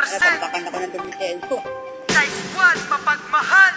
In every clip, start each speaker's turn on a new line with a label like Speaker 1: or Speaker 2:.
Speaker 1: represent.
Speaker 2: Natapakan ako ng dumisenso.
Speaker 1: Nice one, mapagmahal.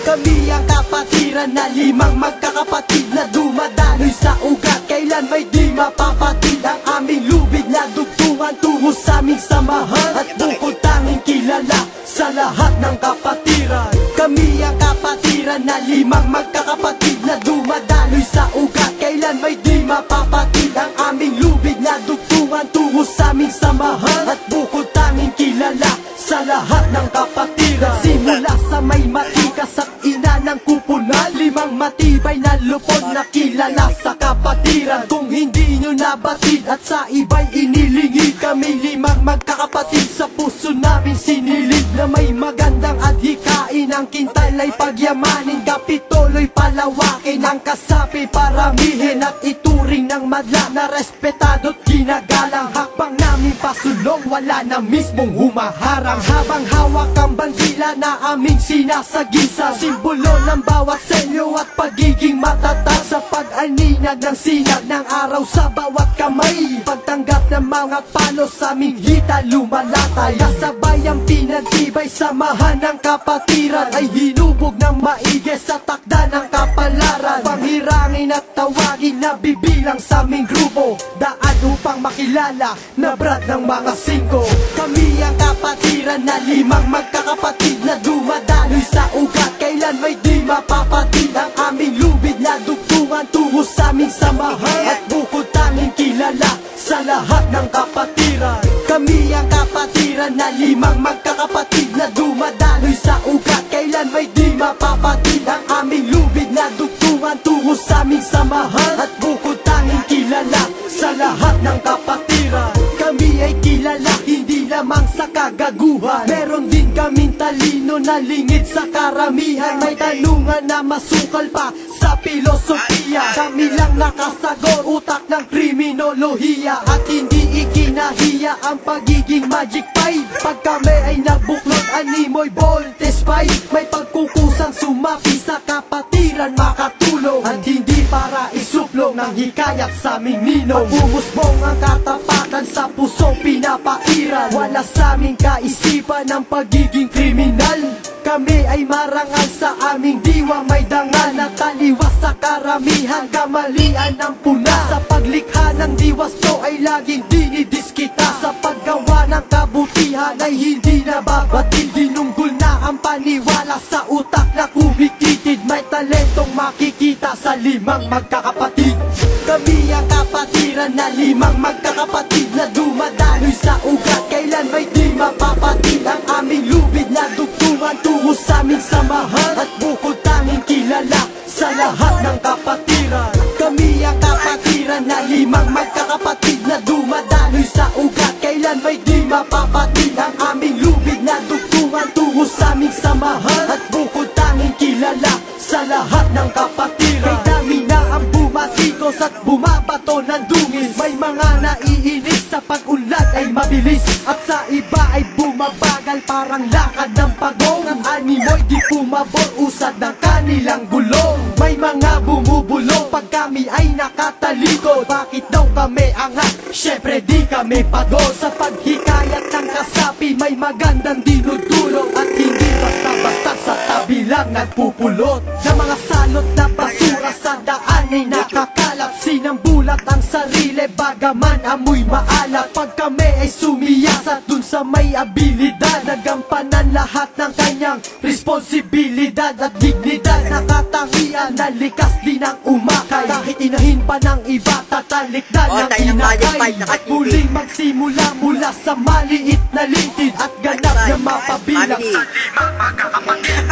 Speaker 3: Kami ang kapatiran na limang magkakapatid na dumadaloy sa ugat. Kailan may di mapapatid ang aming lubid na dugtungan tungo sa aming samahan at bukod tanging kilala sa lahat ng kapatiran. Kami ang kapatiran na limang magkakapatid na dumadaloy sa ugat. Kailan may di mapapatid ang aming lubid na dugtungan tungo sa aming samahan at bukod tanging kilala sa lahat ng kapatiran. Simula sa may matikas at ina ng kupunan, limang matibay na lupon na kilala sa kapatiran. Kung hindi nyo nabatid at sa iba'y inilingid, kami limang magkakapatid sa puso namin sinilid. Na may magandang adhikain, ang kintalay pagyamanin, kapitulo'y palawakin, ang kasapi paramihin at ituring ng madla na respetado't ginagalang. Hakbang namin pasulong, wala na mismong humaharang, habang hawak ang bandila na aming sinasagisa. Simbolo ng bawat selyo at pagiging matatag sa pag-aninag ng sinag ng araw sa bawat kamay. Pagtanggap ng mga palos sa aming hita lumalatay. Kasabay ang pinagtibay, samahan ng kapatiran ay hinubog ng maigi sa takda ng kapalaran. Panghirangin at tawagin na bibilang sa aming grupo, daan upang makilala na brad ng mga singko. Kami ang kapatiran na limang magkakapatid na dumadaloy sa ugat. Kailan may di mapapatid ang aming lubid na dugtungan tungo sa aming samahan at bukod tanging kilala sa lahat ng kapatiran. Kami ang kapatiran na limang magkakapatid na dumadaloy sa ugat. Kailan may di mapapatid ang aming lubid na dugtungan tungo sa aming samahan at bukod tanging kilala sa lahat ng kapatiran. Kami ay kilala hindi lamang sa kagaguhan, meron din kaming talino na lingid sa karamihan. May tanungan na masukal pa sa filosofiya, kami lang nakasagot utak ng kriminolohiya at hindi ikinahiya ang pagiging magic five. Pag kami ay nabuklod, animoy voltes five, may pagkukusang sumapi sa kapatiran makatulong at hindi para isuplong ng hikayat sa aming ninong. Bumusbong ang katapatan sa puso pinapairan, wala sa aming kaisipan ng pagiging kriminal. Kami ay marangal sa aming diwa, may dangal na taliwas sa karamihan, kamalian ng puna. Sa paglikha ng diwas to ay laging dinidiskita, sa paggawa ng kabutihan ay hindi nababatid. Dinunggol na ang paniwala sa utak na kumikitid, may talentong makikita sa limang magkakapatid. Kami ang kapatiran na limang magkakapatid na dumadaloy sa ugat. Kailan may di mapapatid ang aming lubid na dugtungan tungo sa aming samahan at bukod tanging kilala sa lahat ng kapatiran. Kami ang kapatiran na limang magkakapatid na dumadaloy sa ugat. Kailan may di mapapatid ang aming lubid na dugtungan tungo sa aming samahan at bukod tanging kilala sa lahat ng kapatiran. Kay dami na ang bumatikos at bumabato ng dungis, may mga naiinis sa pag-unlad ay mabilis at sa iba ay bumabagal parang lakad ng pagong. Ang animoy di pumabor usad ng kanilang gulong, may mga bumubulong pag kami ay nakatalikod. Bakit daw kami angat? Syempre di kami pagod. Sa paghikayat ng kasapi may magandang dinudulog at hindi basta-basta sa tabi lang nagpupulot na mga salot na basura sa daan ay nakakalap. Sinambulat ang sarili bagaman amoy maalat. Pag kami ay sumiyasa dun sa may abilidad, nagampanan lahat ng kanyang responsibilidad at dignidad. Nakatangian na likas din ang umakay, kahit inahin pa ng iba tatalikdan ng inakay. At muling magsimula mula sa maliit na lingkid at ganap na mapabilang sa limang magkakapatid.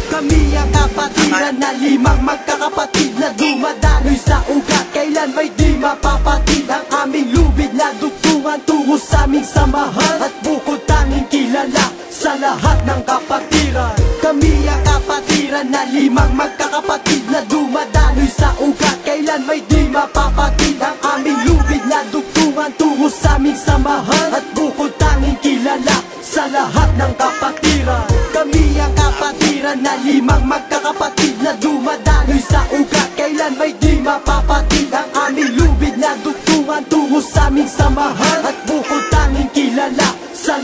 Speaker 3: Kami ang kapatiran na limang magkakapatid na dumadaloy sa ugat. Kailan may di mapapatid ang aming lubid na dugtungan tungo sa aming samahan at bukod tanging kilala sa lahat ng kapatiran. Kami ang kapatiran na limang magkakapatid na dumadaloy sa ugat. Kailan may di mapapatid ang aming lubid na dugtungan tungo sa aming samahan at bukod tanging kilala sa lahat ng kapatiran. Kami ang kapatiran na limang magkakapatid na dumadaloy sa ugat. Kailan may di mapapatid ang aming lubid na dugtungan tungo sa aming samahan at bukod tanging kilala sa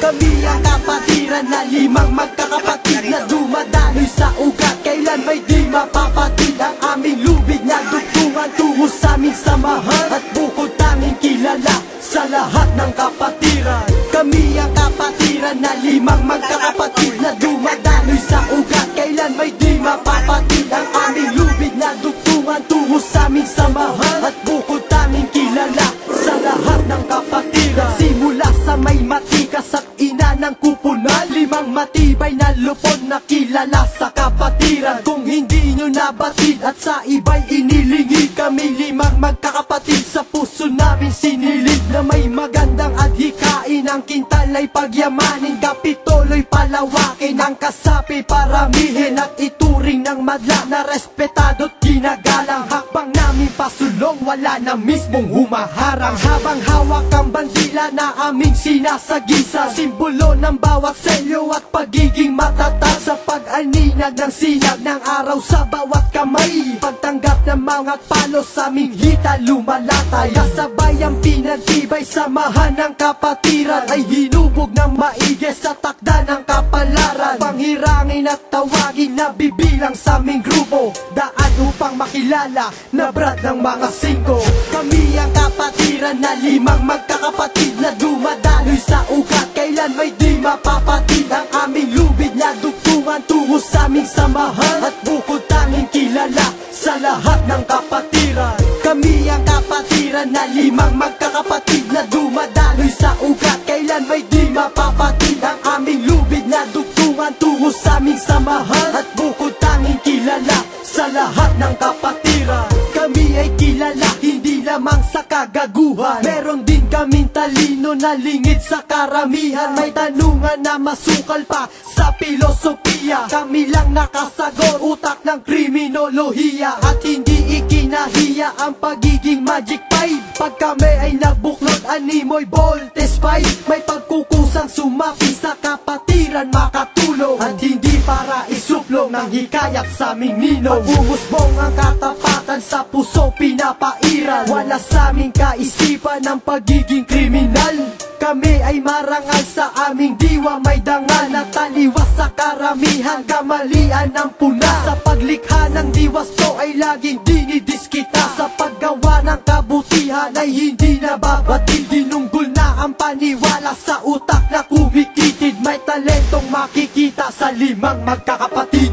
Speaker 3: Kami ang kapatiran na limang magkakapatid na dumadaloy sa ugat. Kailan may di mapapatid ang aming lubid na dugtungan tungo sa aming samahan at bukod tanging kilala sa lahat ng kapatiran. Kami ang kapatiran na limang magkakapatid na dumadaloy sa ugat. Kailan may di mapapatid ang aming lubid na dugtungan tungo sa aming samahan at bukod tanging kilala sa lahat ng kapatiran. Simula sa may matikas at ina ng kupunan, limang matibay na lupon na kilala sa kapatiran. Kung hindi nyo nabatid at sa iba'y inilingid, kami limang magkakapatid sa puso namin sinilid. Na may magandang adhikain, ang kintal ay pagyamanin, kapitulo'y palawakin, ang kasapi paramihin at ituring ng madla na respetado't ginagalang. Hakbang namin pasulong, wala na mismong humaharang, habang hawak ang bandila na aming sinasagisa, simbolo ng bawat selyo at pagiging matatag sa pag-aninag ng sinag ng araw sa bawat kamay. Pagtanggap ng mga palos sa aming hita lumalatay, kasabay ang pinagtibay samahan ng kapatiran ay hinubog ng maigi sa takda ng kapalaran. Panghirangin at tawagin na bibilang sa aming grupo, daan upang makilala na brad ng mga 5. Kami ang kapatiran na limang magkakapatid na dumadaloy sa ugat. Kailan may di mapapatid ang aming lubid na dugtungan tungo sa aming samahan at bukod tanging kilala sa lahat ng kapatiran. Kami ang kapatiran na limang magkakapatid na dumadaloy sa ugat. Kailan may di mapapatid ang aming lubid na dugtungan tungo sa aming samahan at bukod tanging kilala sa lahat ng kapatiran. Kami ay kilala hindi lamang sa kagaguhan, meron din kaming talino na lingid sa karamihan. May tanungan na masukal pa sa filosofiya, kami lang nakasagot utak ng kriminolohiya. At hindi ikinahiya ang pagiging magic 5, pag kami ay nabuklod animoy voltes 5. May pagkukusang sumapi sa kapatiran makatulong, at hindi para isuplong ng hikayat sa aming ninong. Umusbong ang katapatan sa puso pinapairal, wala sa aming kaisipan ng pagiging kriminal. Kami ay marangal sa aming diwa, may dangal na taliwas sa karamihan, kamalian ng puna. Sa paglikha ng diwas to ay laging dinidiskita, sa paggawa ng kabutihan ay hindi nababatid. Dinunggol na ang paniwala sa utak na kumikitid, may talentong makikita sa limang magkakapatid.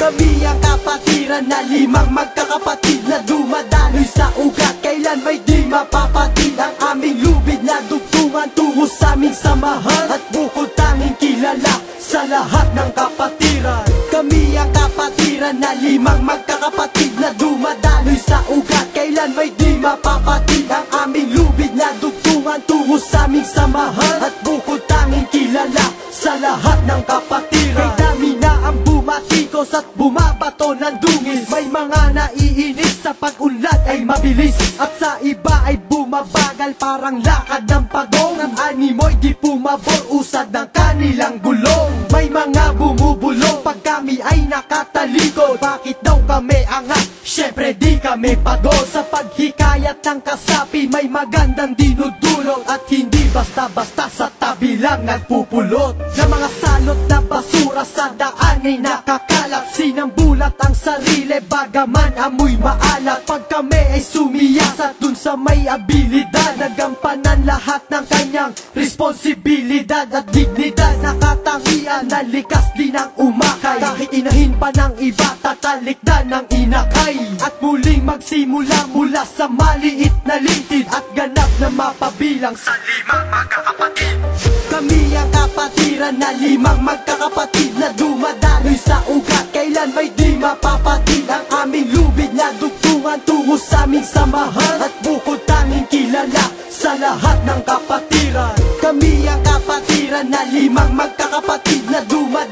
Speaker 3: Kami ang kapatiran na limang magkakapatid na dumadaloy sa ugat. Kailan may di mapapatid ang aming lubid na dugtungan tungo sa aming samahan at bukod tanging kilala sa lahat ng kapatiran. Kami ang kapatiran na limang magkakapatid na dumadaloy sa ugat. Kailan may di mapapatid ang aming lubid na dugtungan tungo sa aming samahan at bukod tanging kilala sa lahat ng kapatiran. Kay dami na ang bumatikos at bumabato ng dungis, may mga naiinis sa pag-unlad ay mabilis, at sa iba ay bumabagal parang lakad ng pagong. Ang animoy di pumabor usad ng kanilang gulong, may mga bumubulong pag kami ay nakatalikod. Bakit daw kami angat? Syempre di kami pagod. Sa paghikayat ng kasapi may magandang dinudulot, at hindi basta-basta sa tabi lang nagpupulot na mga salot na basura sa daan ay nakakalat. Sinambulat ang sarili bagaman amoy maalat, pag kami ay sumiyasat dun sa may abilidad, nagampanan lahat ng kanyang responsibilidad at dignidad. Nakatangian na likas din ang umakay, kahit inahin pa ng iba tatalikdan ng inakay, at muling magsimula mula sa maliit na lintid at ganap na mapabilang sa limang magkakapatid. Kami ang kapatiran na limang magkakapatid na dumadaloy sa ugat. Kailan may di mapapatid ang aming lubid na dugtungan tungo sa aming samahan at bukod tanging kilala sa lahat ng kapatiran. Kami ang kapatiran na limang magkakapatid na dumadaloy